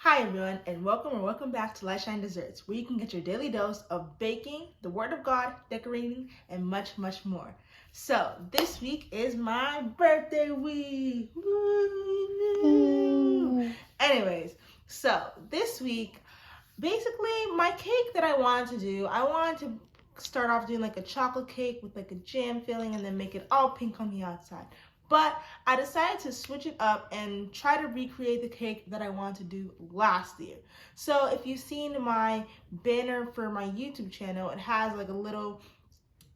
Hi everyone, and welcome back to Light Shine Desserts, where you can get your daily dose of baking, the Word of God, decorating, and much more. So this week is my birthday week. Woo! Ooh. Anyways, so this week, basically my cake that I wanted to start off doing like a chocolate cake with like a jam filling, and then make it all pink on the outside. But I decided to switch it up and try to recreate the cake that I wanted to do last year. So if you've seen my banner for my YouTube channel, it has like a little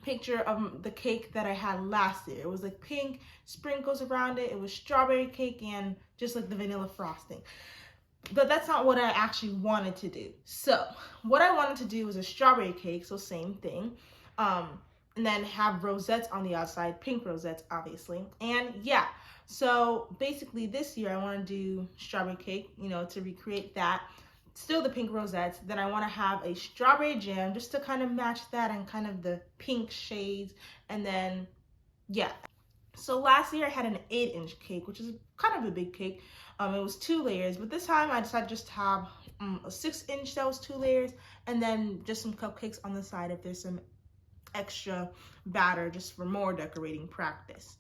picture of the cake that I had last year. It was like pink, sprinkles around it. It was strawberry cake and just like the vanilla frosting. But that's not what I actually wanted to do. So what I wanted to do was a strawberry cake, so same thing. And then have rosettes on the outside, pink rosettes, obviously. And yeah, so basically this year I want to do strawberry cake, to recreate that. Still the pink rosettes. Then I want to have a strawberry jam just to kind of match that and kind of the pink shades. And then, yeah. So last year I had an 8-inch cake, which is kind of a big cake. It was 2 layers, but this time I decided just to have a 6-inch that was 2 layers, and then just some cupcakes on the side if there's some extra batter just for more decorating practice.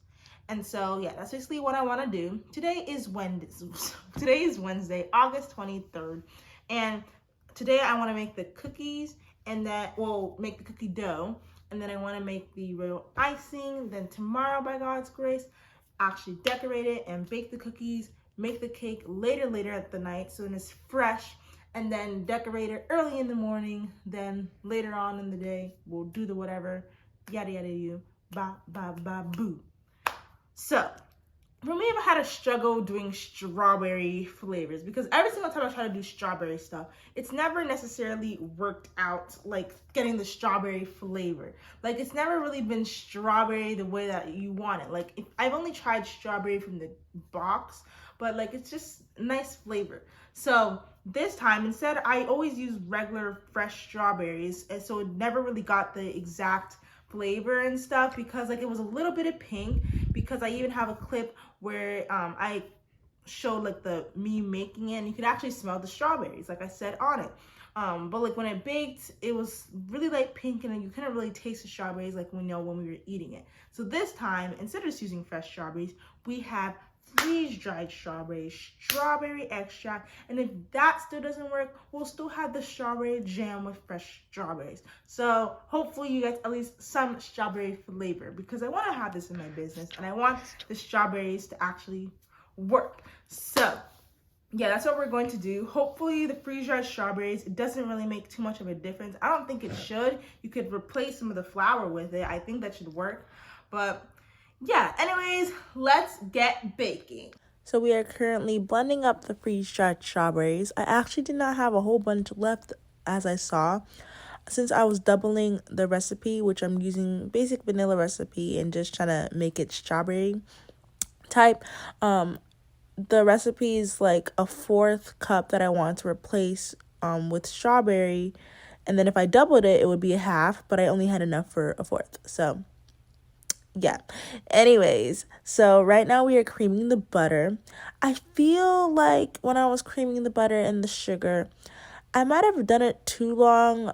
And so yeah, that's basically what I want to do. Today is Wednesday, August 23rd, and today I want to make the cookies, and make the cookie dough, and then I want to make the royal icing. Then tomorrow, by God's grace, actually decorate it and bake the cookies, make the cake later at the night so it's fresh, and then decorate it early in the morning. Then later on in the day, we'll do the whatever, yada yada you, ba ba ba boo. So for me, I've had a struggle doing strawberry flavors because every single time I try to do strawberry stuff, it's never necessarily worked out, like getting the strawberry flavor. Like it's never really been strawberry the way that you want it. Like I've only tried strawberry from the box, but like it's just nice flavor. So this time, instead, I always use regular fresh strawberries, and so it never really got the exact flavor and stuff because like it was a little bit of pink, because I even have a clip where I showed like me making it, and you could actually smell the strawberries like I said on it. But like when it baked, it was really light pink, and you couldn't really taste the strawberries like when we were eating it. So this time, instead of just using fresh strawberries, we have freeze-dried strawberries, strawberry extract, and if that still doesn't work, we'll still have the strawberry jam with fresh strawberries. So hopefully you get at least some strawberry flavor, because I want to have this in my business and I want the strawberries to actually work. So yeah, that's what we're going to do. Hopefully the freeze-dried strawberries, it doesn't really make too much of a difference. I don't think it should. You could replace some of the flour with it. I think that should work. But yeah, anyways, let's get baking. So we are currently blending up the freeze-dried strawberries. I actually did not have a whole bunch left, as I saw, since I was doubling the recipe, which I'm using basic vanilla recipe and just trying to make it strawberry type. The recipe is like a 1/4 cup that I want to replace with strawberry, and then if I doubled it, it would be a half, but I only had enough for a 1/4. So yeah. Anyways, so right now we are creaming the butter. I feel like when I was creaming the butter and the sugar, I might have done it too long.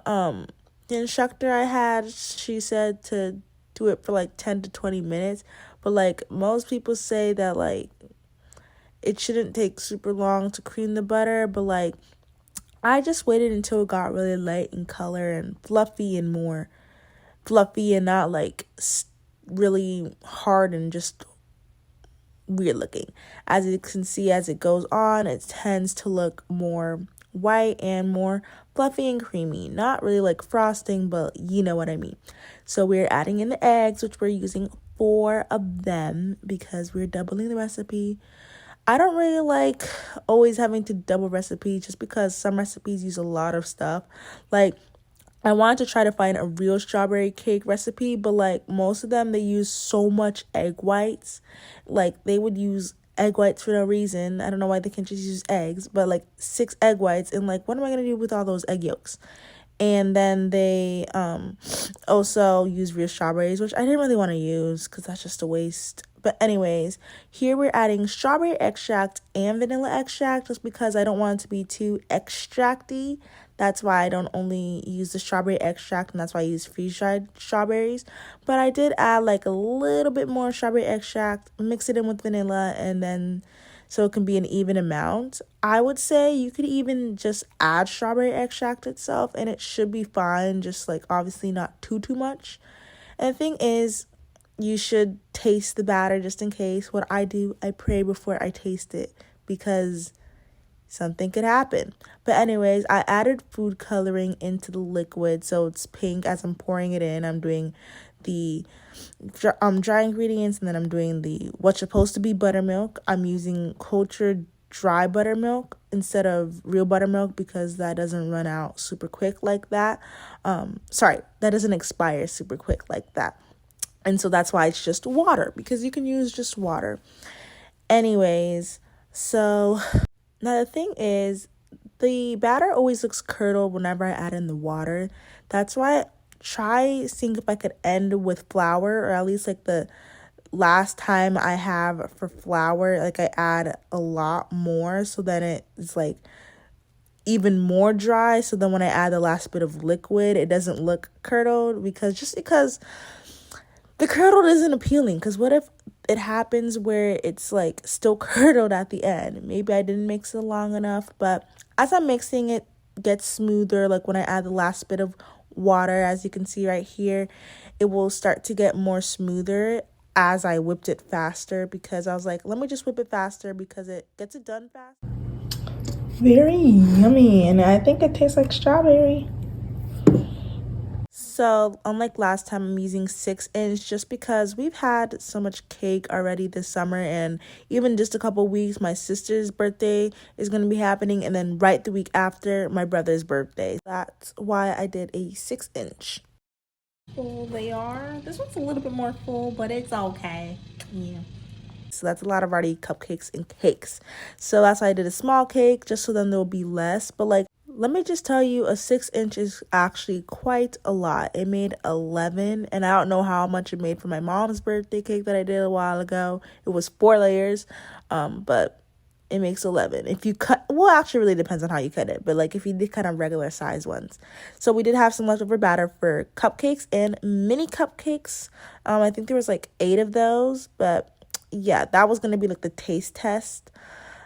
The instructor I had, she said to do it for like 10 to 20 minutes, but like most people say that like it shouldn't take super long to cream the butter, but like I just waited until it got really light in color and more fluffy and not like really hard and just weird looking. As you can see, as it goes on, it tends to look more white and more fluffy and creamy. Not really like frosting, but you know what I mean. So we're adding in the eggs, which we're using 4 of them because we're doubling the recipe. I don't really like always having to double recipes just because some recipes use a lot of stuff. Like I wanted to try to find a real strawberry cake recipe, but like most of them, they use so much egg whites. Like they would use egg whites for no reason. I don't know why they can't just use eggs, but like 6 egg whites, and like what am I going to do with all those egg yolks? And then they also use real strawberries, which I didn't really want to use because that's just a waste. But anyways, here we're adding strawberry extract and vanilla extract just because I don't want it to be too extracty. That's why I don't only use the strawberry extract, and that's why I use freeze-dried strawberries. But I did add like a little bit more strawberry extract, mix it in with vanilla, and then so it can be an even amount. I would say you could even just add strawberry extract itself and it should be fine, just like obviously not too much. And the thing is, you should taste the batter just in case. What I do, I pray before I taste it because something could happen. But anyways, I added food coloring into the liquid so it's pink as I'm pouring it in. I'm doing the dry ingredients, and then I'm doing the what's supposed to be buttermilk. I'm using cultured dry buttermilk instead of real buttermilk because that doesn't run out super quick like that. That doesn't expire super quick like that. And so that's why it's just water, because you can use just water. Anyways, so now the thing is, the batter always looks curdled whenever I add in the water. That's why I try seeing if I could end with flour, or at least like the last time I have for flour, like I add a lot more so then it's like even more dry. So then when I add the last bit of liquid, it doesn't look curdled, because the curdled isn't appealing. Because what if it happens where it's like still curdled at the end? Maybe I didn't mix it long enough, but as I'm mixing it gets smoother. Like when I add the last bit of water, as you can see right here, it will start to get more smoother as I whipped it faster, because I was like, let me just whip it faster because it gets it done fast. Very yummy, and I think it tastes like strawberry. So unlike last time, I'm using 6-inch just because we've had so much cake already this summer, and even just a couple weeks, my sister's birthday is going to be happening, and then right the week after, my brother's birthday. That's why I did a 6-inch. Full they are. This one's a little bit more full, but it's okay. Yeah. So that's a lot of already cupcakes and cakes. So that's why I did a small cake, just so then there'll be less. But like, let me just tell you, a 6-inch is actually quite a lot. It made 11, and I don't know how much it made for my mom's birthday cake that I did a while ago. It was 4 layers, but it makes 11. If you cut, well, actually really depends on how you cut it, but like if you did kind of regular size ones. So we did have some leftover batter for cupcakes and mini cupcakes. I think there was like 8 of those, but yeah, that was going to be like the taste test.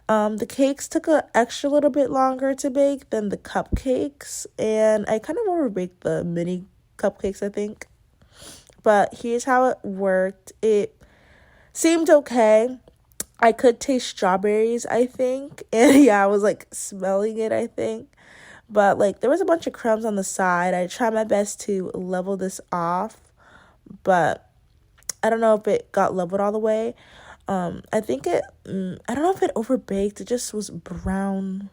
The cakes took an extra little bit longer to bake than the cupcakes, and I kind of overbaked the mini cupcakes, I think. But here's how it worked. It seemed okay. I could taste strawberries, I think. And yeah, I was like smelling it, I think. But like there was a bunch of crumbs on the side. I tried my best to level this off, but I don't know if it got leveled all the way. I think I don't know if it overbaked. It just was brown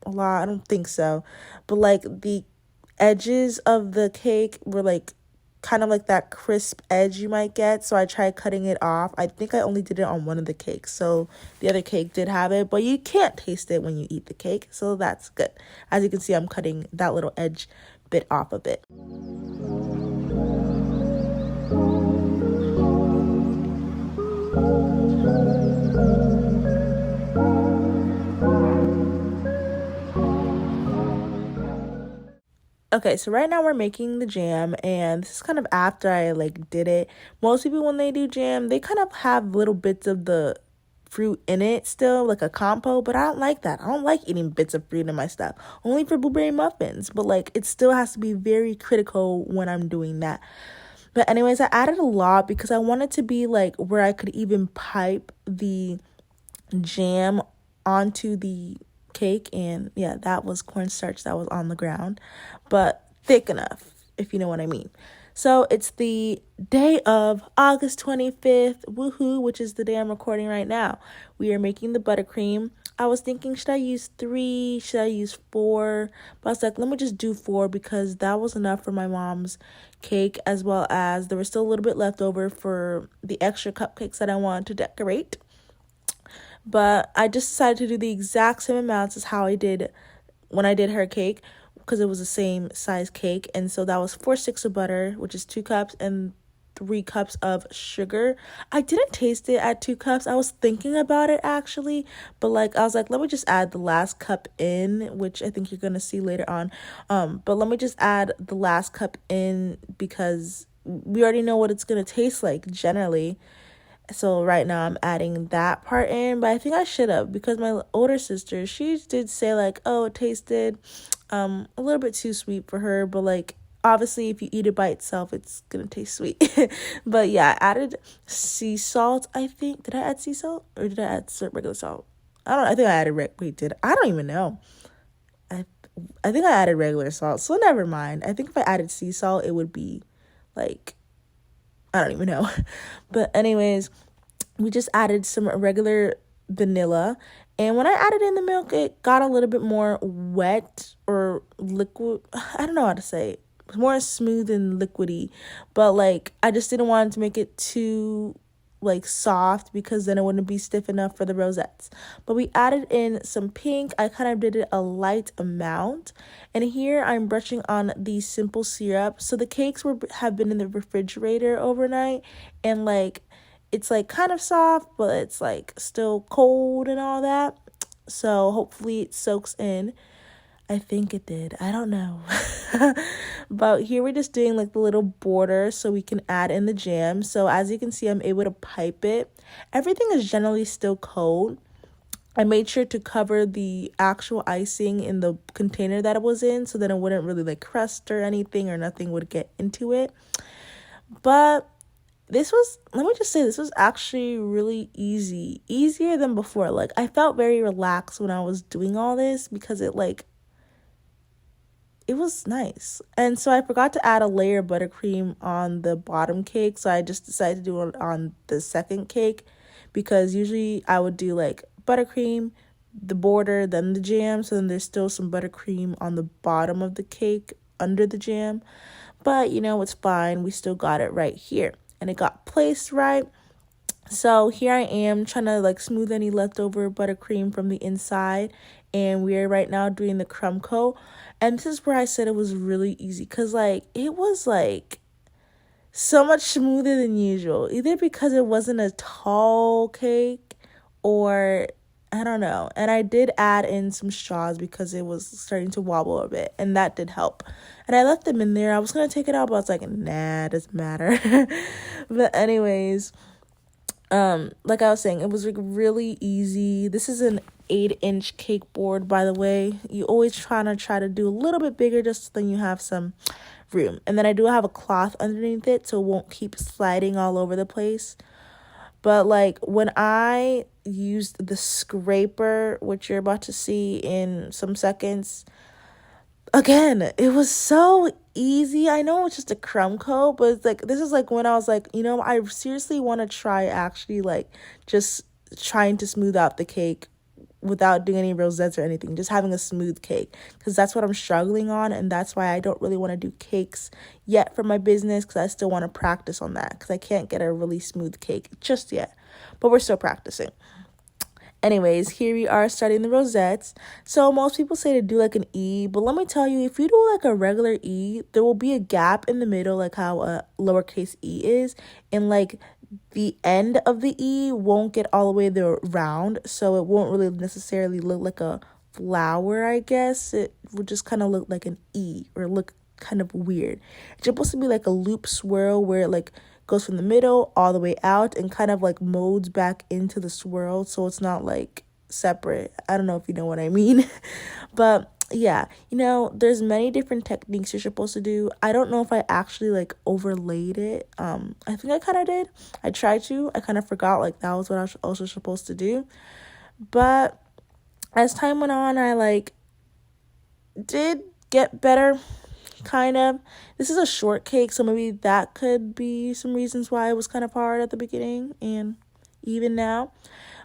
a lot. I don't think so. But like the edges of the cake were like kind of like that crisp edge you might get. So I tried cutting it off. I think I only did it on one of the cakes. So the other cake did have it, but you can't taste it when you eat the cake. So that's good. As you can see, I'm cutting that little edge bit off of it. Okay, so right now we're making the jam, and this is kind of after I like did it. Most people, when they do jam, they kind of have little bits of the fruit in it still, like a compo, but I don't like that. I don't like eating bits of fruit in my stuff, only for blueberry muffins, but like it still has to be very critical when I'm doing that. But anyways, I added a lot because I wanted to be like where I could even pipe the jam onto the cake, and yeah, that was cornstarch that was on the ground, but thick enough, if you know what I mean. So it's the day of August 25th, woohoo, which is the day I'm recording right now. We are making the buttercream. I was thinking, should I use 3? Should I use 4? But I was like, let me just do 4 because that was enough for my mom's cake, as well as there was still a little bit left over for the extra cupcakes that I wanted to decorate. But I just decided to do the exact same amounts as how I did when I did her cake, because it was the same size cake. And so that was 4 sticks of butter, which is 2 cups, and 3 cups of sugar. I didn't taste it at 2 cups. I was thinking about it actually, but like I was like, let me just add the last cup in, which I think you're gonna see later on. But let me just add the last cup in because we already know what it's gonna taste like generally. So right now I'm adding that part in, but I think I should have, because my older sister, she did say like, oh, it tasted a little bit too sweet for her, but like obviously if you eat it by itself it's gonna taste sweet. But yeah, I added sea salt. I think, did I add sea salt or did I add regular salt? I don't know. I think I added I don't even know. I think I added regular salt, so never mind. I think if I added sea salt it would be like, I don't even know. But anyways, we just added some regular vanilla. And when I added in the milk, it got a little bit more wet or liquid. I don't know how to say it. More smooth and liquidy. But like, I just didn't want to make it too like soft because then it wouldn't be stiff enough for the rosettes. But we added in some pink. I kind of did it a light amount, and here I'm brushing on the simple syrup. So the cakes have been in the refrigerator overnight, and like it's like kind of soft but it's like still cold and all that, so hopefully it soaks in. I think it did. I don't know. But here we're just doing like the little border so we can add in the jam. So as you can see, I'm able to pipe it. Everything is generally still cold. I made sure to cover the actual icing in the container that it was in so that it wouldn't really like crust or anything, or nothing would get into it. But let me just say, this was actually really easier than before. Like I felt very relaxed when I was doing all this because it was nice. And so I forgot to add a layer of buttercream on the bottom cake, so I just decided to do it on the second cake, because usually I would do like buttercream, the border, then the jam, so then there's still some buttercream on the bottom of the cake under the jam. But you know, it's fine, we still got it right here and it got placed right. So here I am trying to like smooth any leftover buttercream from the inside, and we're right now doing the crumb coat. And this is where I said it was really easy, because like it was like so much smoother than usual, either because it wasn't a tall cake or I don't know. And I did add in some straws because it was starting to wobble a bit, and that did help. And I left them in there. I was gonna take it out, but I was like, nah, it doesn't matter. But anyways, like I was saying, it was like really easy. This is an 8-inch cake board, by the way. You always try to do a little bit bigger just so then you have some room. And then I do have a cloth underneath it so it won't keep sliding all over the place. But like when I used the scraper, which you're about to see in some seconds, again, it was so easy. I know it's just a crumb coat, but it's like, this is like when I was like, you know, I seriously want to try actually like just trying to smooth out the cake without doing any rosettes or anything, just having a smooth cake, because that's what I'm struggling on, and that's why I don't really want to do cakes yet for my business, because I still want to practice on that, because I can't get a really smooth cake just yet, but we're still practicing. Anyways, here we are starting the rosettes. So most people say to do like an E, but let me tell you, if you do like a regular E, there will be a gap in the middle, like how a lowercase e is, and like the end of the E won't get all the way around, so it won't really necessarily look like a flower, I guess. It would just kind of look like an E, or look kind of weird. It's supposed to be like a loop swirl where it like goes from the middle all the way out and kind of like molds back into the swirl, so it's not like separate. I don't know if you know what I mean. But yeah, you know, there's many different techniques you're supposed to do. I don't know if I actually like overlaid it. I think I kind of did. I tried to. I kind of forgot like that was what I was also supposed to do. But as time went on, I like did get better, kind of. This is a short cake, so maybe that could be some reasons why it was kind of hard at the beginning and even now.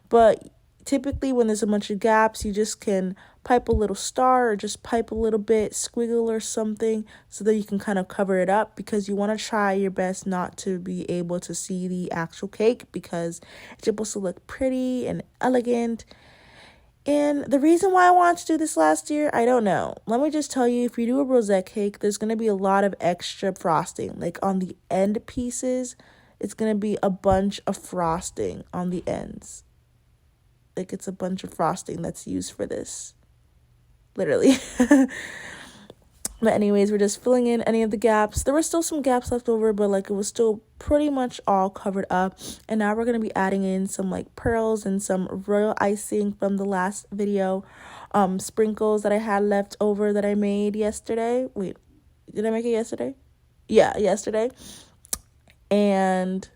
But typically when there's a bunch of gaps, you just can pipe a little star or just pipe a little bit squiggle or something so that you can kind of cover it up, because you want to try your best not to be able to see the actual cake, because it's supposed to look pretty and elegant. And the reason why I wanted to do this last year, I don't know. Let me just tell you, if you do a rosette cake, there's going to be a lot of extra frosting. Like on the end pieces, it's going to be a bunch of frosting on the ends. Like it's a bunch of frosting that's used for this. Literally. But anyways, we're just filling in any of the gaps. There were still some gaps left over, but like it was still pretty much all covered up. And now we're going to be adding in some like pearls and some royal icing from the last video. Sprinkles that I had left over that I made yesterday. Wait, did I make it yesterday? Yeah, yesterday. And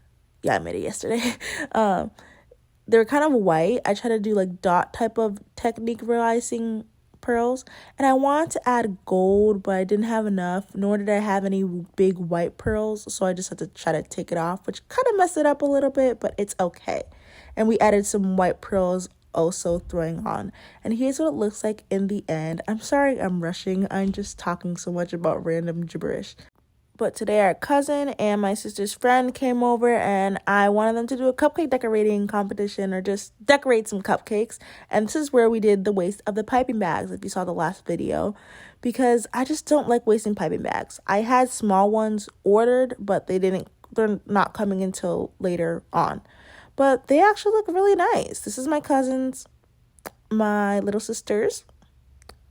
yeah, I made it yesterday. They're kind of white. I try to do like dot type of technique royal icing pearls, and I wanted to add gold, but I didn't have enough, nor did I have any big white pearls, so I just had to try to take it off, which kind of messed it up a little bit, but it's okay. And we added some white pearls also throwing on, and here's what it looks like in the end. I'm sorry I'm rushing, I'm just talking so much about random gibberish. But today our cousin and my sister's friend came over, and I wanted them to do a cupcake decorating competition or just decorate some cupcakes. And this is where we did the waste of the piping bags, if you saw the last video, because I just don't like wasting piping bags. I had small ones ordered, but they're not coming until later on. But they actually look really nice. This is my cousin's, my little sister's,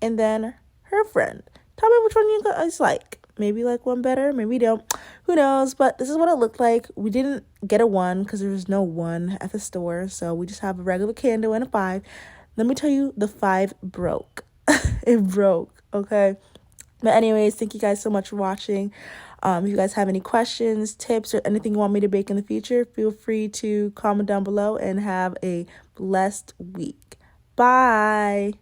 and then her friend. Tell me which one you guys like. Maybe like one better, maybe don't. Who knows? But this is what it looked like. We didn't get a 1 because there was no 1 at the store. So we just have a regular candle and a 5. Let me tell you, the 5 broke. It broke, okay? But anyways, thank you guys so much for watching. If you guys have any questions, tips, or anything you want me to bake in the future, feel free to comment down below, and have a blessed week. Bye.